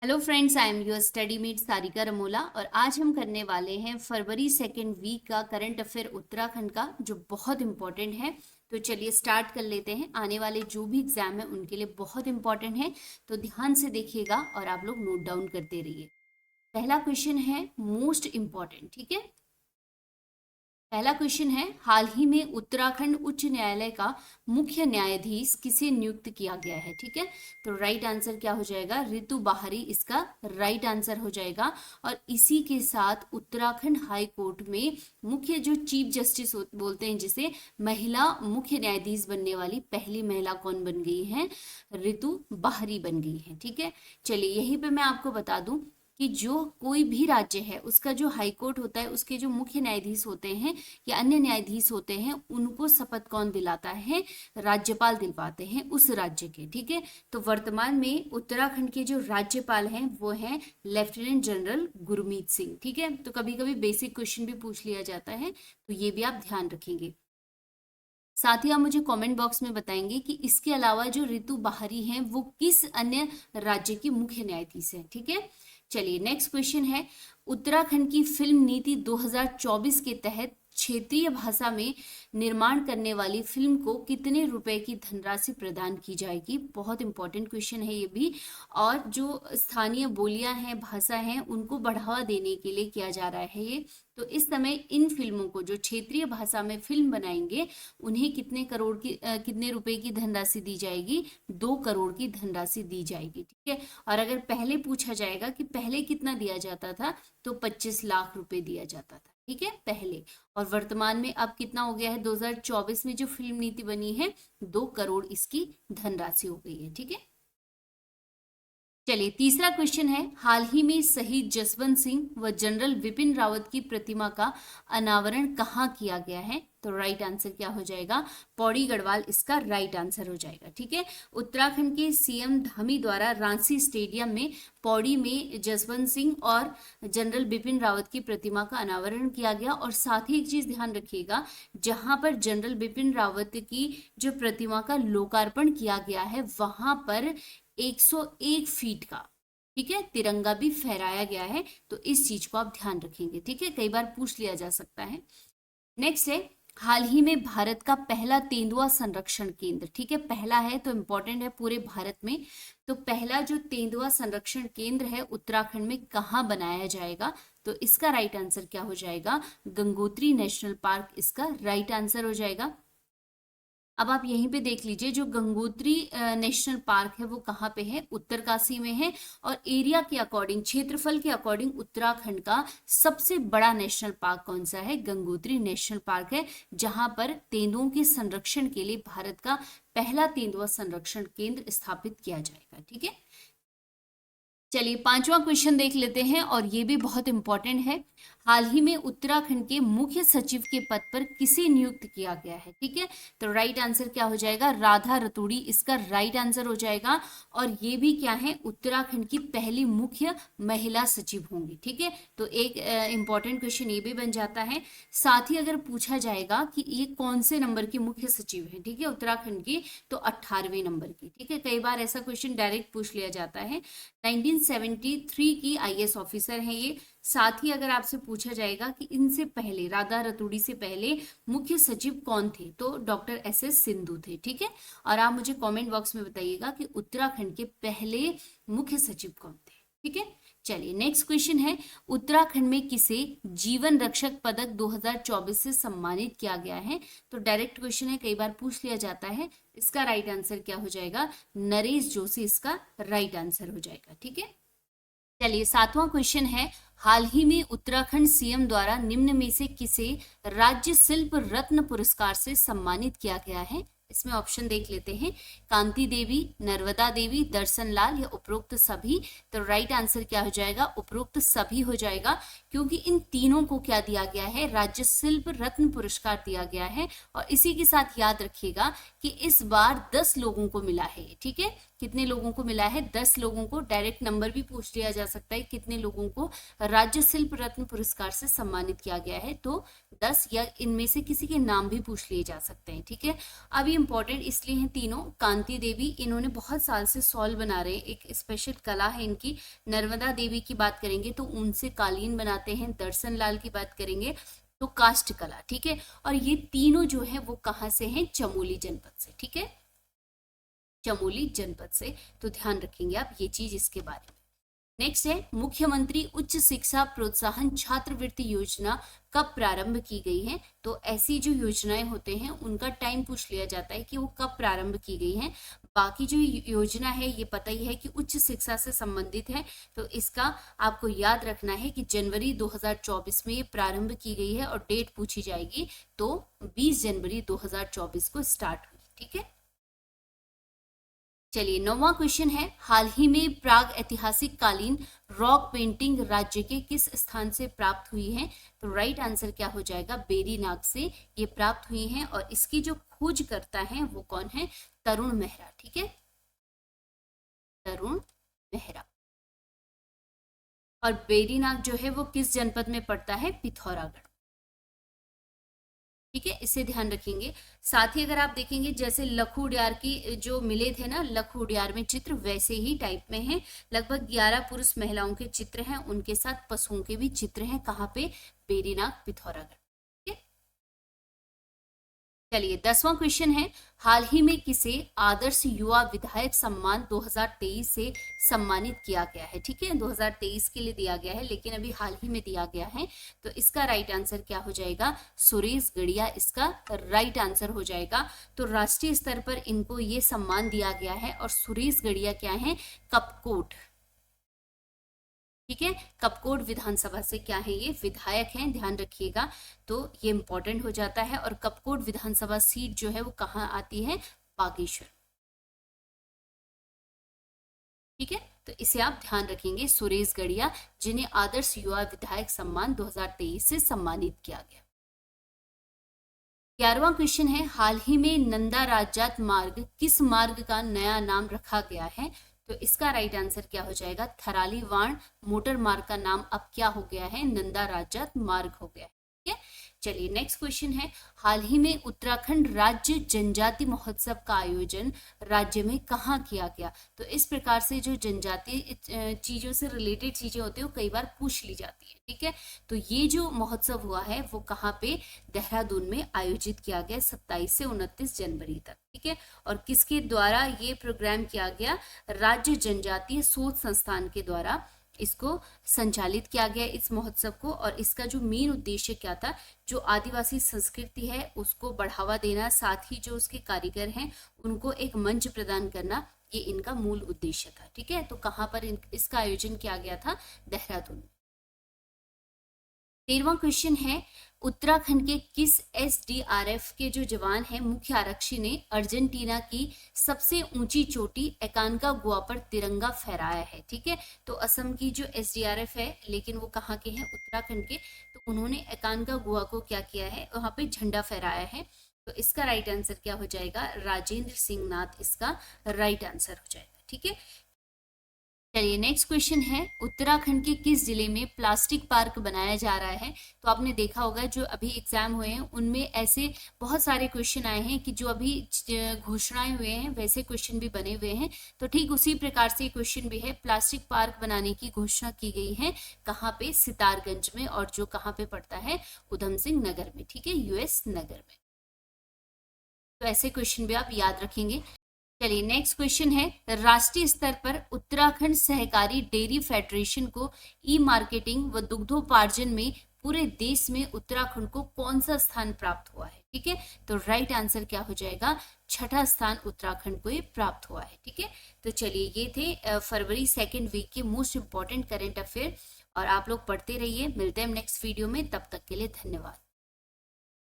Hello friends, I am your study mate Sarika Ramola और आज हम करने वाले हैं फरवरी सेकेंड वीक का करंट अफेयर उत्तराखंड का, जो बहुत इंपॉर्टेंट है। तो चलिए स्टार्ट कर लेते हैं। आने वाले जो भी एग्जाम है उनके लिए बहुत इंपॉर्टेंट है, तो ध्यान से देखिएगा और आप लोग नोट डाउन करते रहिए। पहला क्वेश्चन है मोस्ट इंपॉर्टेंट, ठीक है। पहला क्वेश्चन है, हाल ही में उत्तराखंड उच्च न्यायालय का मुख्य न्यायाधीश किसे नियुक्त किया गया है, ठीक है। तो राइट आंसर क्या हो जाएगा? रितु बाहरी इसका राइट आंसर हो जाएगा। और इसी के साथ उत्तराखंड हाई कोर्ट में मुख्य जो चीफ जस्टिस बोलते हैं, जिसे महिला मुख्य न्यायाधीश बनने वाली पहली महिला कौन बन गई है? रितु बाहरी बन गई है, ठीक है। चलिए यहीं पे मैं आपको बता दूं कि जो कोई भी राज्य है उसका जो हाई कोर्ट होता है, उसके जो मुख्य न्यायाधीश होते हैं या अन्य न्यायाधीश होते हैं, उनको शपथ कौन दिलाता है? राज्यपाल दिलवाते हैं उस राज्य के, ठीक है। तो वर्तमान में उत्तराखंड के जो राज्यपाल हैं वो हैं लेफ्टिनेंट जनरल गुरमीत सिंह, ठीक है। तो कभी कभी बेसिक क्वेश्चन भी पूछ लिया जाता है, तो ये भी आप ध्यान रखेंगे। साथ ही आप मुझे कमेंट बॉक्स में बताएंगे कि इसके अलावा जो रितु बाहरी हैं वो किस अन्य राज्य की मुख्य न्यायाधीश हैं, ठीक है। चलिए नेक्स्ट क्वेश्चन है, उत्तराखंड की फिल्म नीति 2024 के तहत क्षेत्रीय भाषा में निर्माण करने वाली फिल्म को कितने रुपए की धनराशि प्रदान की जाएगी? बहुत इंपॉर्टेंट क्वेश्चन है ये भी। और जो स्थानीय बोलियां हैं, भाषा हैं, उनको बढ़ावा देने के लिए किया जा रहा है ये। तो इस समय इन फिल्मों को जो क्षेत्रीय भाषा में फिल्म बनाएंगे उन्हें कितने रुपए की धनराशि दी जाएगी? 2 करोड़ की धनराशि दी जाएगी, ठीक है। और अगर पहले पूछा जाएगा कि पहले कितना दिया जाता था, तो 25 लाख रुपए दिया जाता था, ठीक है, पहले। और वर्तमान में अब कितना हो गया है? 2024 में जो फिल्म नीति बनी है 2 करोड़ इसकी धनराशि हो गई है, ठीक है। चलिए तीसरा क्वेश्चन है, हाल ही में शहीद जसवंत सिंह व जनरल विपिन रावत की प्रतिमा का अनावरण कहाँ किया गया है? तो राइट आंसर क्या हो जाएगा? पौड़ी गढ़वाल इसका राइट आंसर हो जाएगा, ठीक है। उत्तराखंड के सीएम धामी द्वारा रांची स्टेडियम में पौड़ी में जसवंत सिंह और जनरल बिपिन रावत की प्रतिमा का अनावरण किया गया। और साथ ही एक चीज ध्यान रखिएगा, जहां पर जनरल बिपिन रावत की जो प्रतिमा का लोकार्पण किया गया है, वहां पर 101 फीट का, ठीक है, तिरंगा भी फहराया गया है। तो इस चीज को आप ध्यान रखेंगे, ठीक है, कई बार पूछ लिया जा सकता है। नेक्स्ट है, हाल ही में भारत का पहला तेंदुआ संरक्षण केंद्र, ठीक है, पहला है तो इंपॉर्टेंट है पूरे भारत में। तो पहला जो तेंदुआ संरक्षण केंद्र है उत्तराखंड में कहाँ बनाया जाएगा? तो इसका राइट आंसर क्या हो जाएगा? गंगोत्री नेशनल पार्क इसका राइट आंसर हो जाएगा। अब आप यहीं पे देख लीजिए, जो गंगोत्री नेशनल पार्क है वो कहाँ पे है? उत्तरकाशी में है। और एरिया के अकॉर्डिंग, क्षेत्रफल के अकॉर्डिंग उत्तराखंड का सबसे बड़ा नेशनल पार्क कौन सा है? गंगोत्री नेशनल पार्क है, जहां पर तेंदुओं के संरक्षण के लिए भारत का पहला तेंदुआ संरक्षण केंद्र स्थापित किया जाएगा, ठीक है। चलिए पांचवा क्वेश्चन देख लेते हैं, और ये भी बहुत इंपॉर्टेंट है। हाल ही में उत्तराखंड के मुख्य सचिव के पद पर किसे नियुक्त किया गया है? ठीक है, तो राइट आंसर क्या हो जाएगा? राधा रतूड़ी इसका राइट आंसर हो जाएगा। और ये भी क्या है? उत्तराखंड की पहली मुख्य महिला सचिव होंगी, ठीक है। तो एक इंपॉर्टेंट क्वेश्चन ये भी बन जाता है। साथ ही अगर पूछा जाएगा कि ये कौन से नंबर की मुख्य सचिव है, ठीक है, उत्तराखंड की, तो 18वें नंबर की, ठीक है। कई बार ऐसा क्वेश्चन डायरेक्ट पूछ लिया जाता है। 1973 की आईएएस ऑफिसर है ये। साथ ही अगर आपसे पूछा जाएगा कि इनसे पहले, राधा रतूड़ी से पहले मुख्य सचिव कौन थे, तो डॉक्टर एसएस सिंधु थे, ठीक है। और आप मुझे कमेंट बॉक्स में बताइएगा कि उत्तराखंड के पहले मुख्य सचिव कौन थे, ठीक है। चलिए नेक्स्ट क्वेश्चन है, उत्तराखंड में किसे जीवन रक्षक पदक 2024 से सम्मानित किया गया है? तो डायरेक्ट क्वेश्चन है, कई बार पूछ लिया जाता है। इसका राइट आंसर क्या हो जाएगा? नरेश जोशी इसका राइट आंसर हो जाएगा, ठीक है। चलिए सातवां क्वेश्चन है, हाल ही में उत्तराखंड सीएम द्वारा निम्न में से किसे राज्य शिल्प रत्न पुरस्कार से सम्मानित किया गया है? इसमें ऑप्शन देख लेते हैं, कांति देवी, नर्मदा देवी, दर्शन लाल या उपरोक्त सभी। तो राइट आंसर क्या हो जाएगा? उपरोक्त सभी हो जाएगा, क्योंकि इन तीनों को क्या दिया गया है? राज्य शिल्प रत्न पुरस्कार दिया गया है। और इसी के साथ याद रखिएगा कि इस बार 10 लोगों को मिला है, ठीक है। कितने लोगों को मिला है? 10 लोगों को। डायरेक्ट नंबर भी पूछ लिया जा सकता है, कितने लोगों को राज्य शिल्प रत्न पुरस्कार से सम्मानित किया गया है, तो 10, या इनमें से किसी के नाम भी पूछ लिए जा सकते हैं, ठीक है। अब ये इंपॉर्टेंट इसलिए हैं तीनों। कांति देवी, इन्होंने बहुत साल से सॉल बना रहे हैं, एक स्पेशल कला है इनकी। नर्मदा देवी की बात करेंगे तो उनसे कालीन बनाते हैं। दर्शन लाल की बात करेंगे तो काष्ठ कला, ठीक है। और ये तीनों जो है वो कहाँ से हैं? चमोली जनपद से, ठीक है, चमोली जनपद से। तो ध्यान रखेंगे आप ये चीज इसके बारे में। नेक्स्ट है, मुख्यमंत्री उच्च शिक्षा प्रोत्साहन छात्रवृत्ति योजना कब प्रारंभ की गई है? तो ऐसी जो योजनाएं होते हैं उनका टाइम पूछ लिया जाता है कि वो कब प्रारंभ की गई हैं। बाकी जो योजना है ये पता ही है कि उच्च शिक्षा से संबंधित है, तो इसका आपको याद रखना है कि जनवरी 2024 में ये प्रारंभ की गई है। और डेट पूछी जाएगी तो 20 जनवरी 2024 को स्टार्ट हुई, ठीक है। चलिए 9वां क्वेश्चन है, हाल ही में प्राग ऐतिहासिक कालीन रॉक पेंटिंग राज्य के किस स्थान से प्राप्त हुई है? तो राइट आंसर क्या हो जाएगा? बेरीनाग से ये प्राप्त हुई हैं। और इसकी जो खोज करता है वो कौन है? तरुण मेहरा, ठीक है, तरुण मेहरा। और बेरीनाग जो है वो किस जनपद में पड़ता है? पिथौरागढ़, ठीक है, इसे ध्यान रखेंगे। साथ ही अगर आप देखेंगे जैसे लखू उडियार की जो मिले थे ना, लखू उडियार में चित्र वैसे ही टाइप में हैं। लगभग 11 पुरुष महिलाओं के चित्र हैं, उनके साथ पशुओं के भी चित्र हैं। कहाँ पे? बेरीनाग, पिथौरागढ़। चलिए 10वां क्वेश्चन है, हाल ही में किसे आदर्श युवा विधायक सम्मान 2023 से सम्मानित किया गया है? ठीक है, 2023 के लिए दिया गया है लेकिन अभी हाल ही में दिया गया है। तो इसका राइट आंसर क्या हो जाएगा? सुरेश गड़िया इसका राइट आंसर हो जाएगा। तो राष्ट्रीय स्तर पर इनको ये सम्मान दिया गया है। और सुरेश गड़िया क्या है? कपकोट, ठीक है, कपकोट विधानसभा से क्या है? ये विधायक हैं, ध्यान रखिएगा। तो ये इंपॉर्टेंट हो जाता है। और कपकोट विधानसभा सीट जो है वो कहाँ आती है? बागेश्वर, ठीक है। तो इसे आप ध्यान रखेंगे, सुरेश गड़िया, जिन्हें आदर्श युवा विधायक सम्मान 2023 से सम्मानित किया गया। 11वां क्वेश्चन है, हाल ही में नंदा राजात मार्ग किस मार्ग का नया नाम रखा गया है? तो इसका राइट आंसर क्या हो जाएगा? थराली वाण मोटर मार्ग का नाम अब क्या हो गया है? नंदा राजात मार्ग हो गया है, ठीक है। चलिए नेक्स्ट क्वेश्चन है, हाल ही में उत्तराखंड राज्य जनजाति महोत्सव का आयोजन राज्य में कहाँ किया गया? तो इस प्रकार से जो जनजातीय चीजों से रिलेटेड चीजें होती है वो कई बार पूछ ली जाती है, ठीक है। तो ये जो महोत्सव हुआ है वो कहाँ पे? देहरादून में आयोजित किया गया 27 से 29 जनवरी तक, ठीक है। और किसके द्वारा ये प्रोग्राम किया गया? राज्य जनजातीय शोध संस्थान के द्वारा इसको संचालित किया गया इस महोत्सव को। और इसका जो मेन उद्देश्य क्या था? जो आदिवासी संस्कृति है उसको बढ़ावा देना, साथ ही जो उसके कारीगर हैं उनको एक मंच प्रदान करना, ये इनका मूल उद्देश्य था, ठीक है। तो कहाँ पर इसका आयोजन किया गया था? देहरादून। 13वां क्वेश्चन है, उत्तराखंड के किस एसडीआरएफ के जो जवान हैं मुख्य आरक्षी ने अर्जेंटीना की सबसे ऊंची चोटी एकानकागुआ पर तिरंगा फहराया है? ठीक है, तो असम की जो एसडीआरएफ है लेकिन वो कहाँ के हैं? उत्तराखंड के। तो उन्होंने एकानकागुआ को क्या किया है? वहां पे झंडा फहराया है। तो इसका राइट आंसर क्या हो जाएगा? राजेंद्र सिंह नाथ इसका राइट आंसर हो जाएगा, ठीक है। चलिए नेक्स्ट क्वेश्चन है, उत्तराखंड के किस जिले में प्लास्टिक पार्क बनाया जा रहा है? तो आपने देखा होगा जो अभी एग्जाम हुए हैं उनमें ऐसे बहुत सारे क्वेश्चन आए हैं कि जो अभी घोषणाएं हुए हैं वैसे क्वेश्चन भी बने हुए हैं। तो ठीक उसी प्रकार से क्वेश्चन भी है, प्लास्टिक पार्क बनाने की घोषणा की गई है कहाँ पे? सितारगंज में। और जो कहाँ पे पड़ता है? उधम सिंह नगर में, ठीक है, यूएस नगर में। तो ऐसे क्वेश्चन भी आप याद रखेंगे। चलिए नेक्स्ट क्वेश्चन है, राष्ट्रीय स्तर पर उत्तराखंड सहकारी डेयरी फेडरेशन को ई मार्केटिंग व दुग्धोपार्जन में पूरे देश में उत्तराखंड को कौन सा स्थान प्राप्त हुआ है? ठीक है, तो राइट आंसर क्या हो जाएगा? छठा स्थान उत्तराखंड को ये प्राप्त हुआ है, ठीक है। तो चलिए ये थे फरवरी सेकेंड वीक के मोस्ट इंपॉर्टेंट करेंट अफेयर, और आप लोग पढ़ते रहिए। मिलते हैं नेक्स्ट वीडियो में, तब तक के लिए धन्यवाद।